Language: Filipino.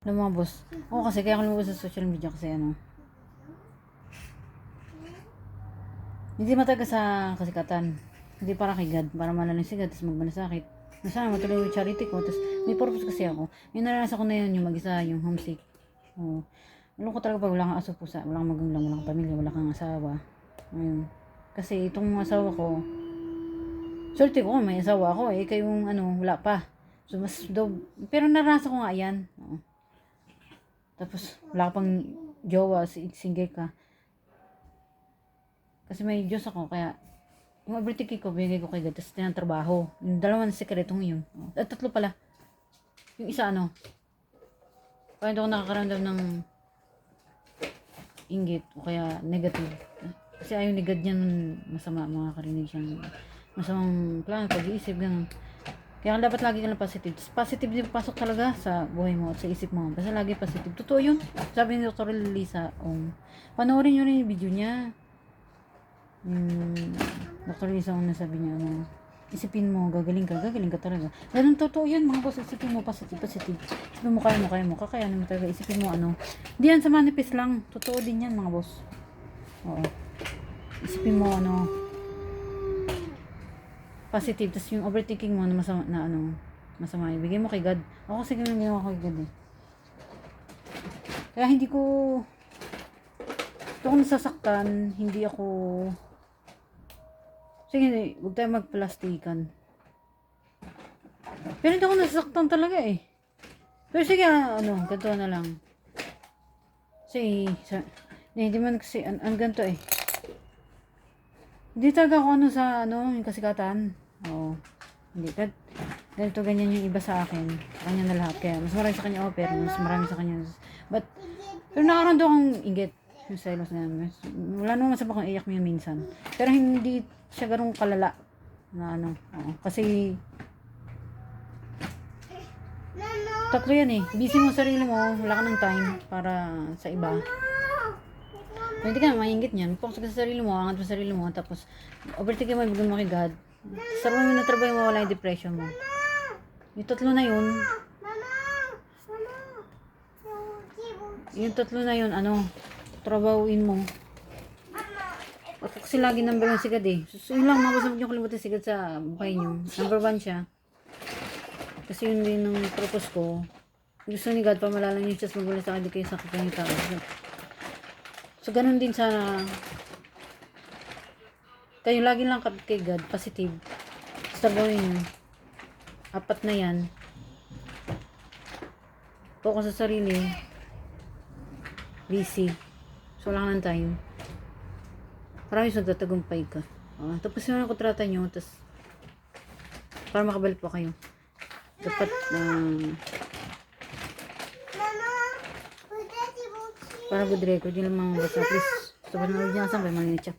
ng mga boss. Oo, kasi kaya ako lumabas sa social media kasi ano, hindi mataga sa kasikatan. Hindi para kay God, para malalang si God, tapos magmanasakit. Sana matuloy yung charity ko, tapos may purpose kasi ako. Yung naranasan ko na yun, yung mag-isa, yung homesick. Oo. Alam ko talaga pag wala kang aso pusa, wala kang magulang, wala kang pamilya, wala kang asawa. Ayun. Kasi itong asawa ko, swerte ko may asawa ako eh, kayong ano, wala pa. So mas pero naranasan ko nga yan. Oo. Tapos wala ka pang jowa, single ka. Kasi may Diyos ako, kaya yung everything ko, binigay ko kay God, tapos tinatrabaho. Yung dalawang sekretong yun. At tatlo pala. Yung isa ano, kaya hindi ako nakakaramdam ng inggit o kaya negative. Kasi ayaw ni God yan masama, mga karinig siyang masamang plano, pag-iisip, ganun. Kaya dapat lagi ka lang positive. Positive din pasok talaga sa buhay mo at sa isip mo. Basta lagi positive. Totoo yun. Sabi ni Dr. Lisa, panoorin nyo rin yung video niya. Dr. Lisa, sabi niya, isipin mo, gagaling ka talaga. Ganun totoo yun, mga boss. Isipin mo, positive. Isipin mo, kaya mo. Kakayanin mo talaga. Isipin mo, Di yan sa manifest lang. Totoo din yan, mga boss. Oo. Isipin mo, positive, tapos yung overthinking mo na masama, ibigay mo kay God. Ako kasi ganun ginawa ko kay God eh. Kaya hindi ko nasasaktan, hindi ako, sige, huwag tayo magplastikan. Pero hindi ako nasasaktan talaga eh. Pero sige, ganito na lang. Kasi, hindi man kasi, ganito eh. Hindi talaga ako yung kasikatan. Oo. Hindi. Ganito, ganyan yung iba sa akin. Kanya na lahat. Kaya, mas marami sa kanya offer. Mas marami sa kanya. Pero nakaroon akong inggit. Yung selos na yan. Wala naman masama kung iyak mo yun minsan. Pero hindi siya ganun kalala. Oo. Kasi, tatlo yan eh. Busy mo sarili mo. Wala ka ng time para sa iba. Hindi ka na maingit niyan. Focus ka sa sarili mo, angat mo sa sarili mo, tapos overtake mo, ibigay mo kay God. Sarap mo na trabaho mo, wala yung depression mo. Yung tatlo na yun, trabahuin mo. Kasi lagi number 1 si God eh. So yun lang, mabasag nyo kalimutan si God sa buhay nyo. Number 1 siya. Kasi yun din ang purpose ko. Gusto ni God, pamalalang yung Diyos magulat sa akin, di kayo sakit ng tao. So, ganun din sana. Kayo lagi lang kay God, positive. Basta gawin nyo. 4 na yan. Focus sa sarili. Busy. So, wala ka ng time. Maraming nagtatagumpay ka. Tapos yun ang kontrata nyo, tapos para makabalik pa kayo. Dapat, para good record, yun lang mga basta. Please, gusto pa nanood niya, saan ba? Malinit siya.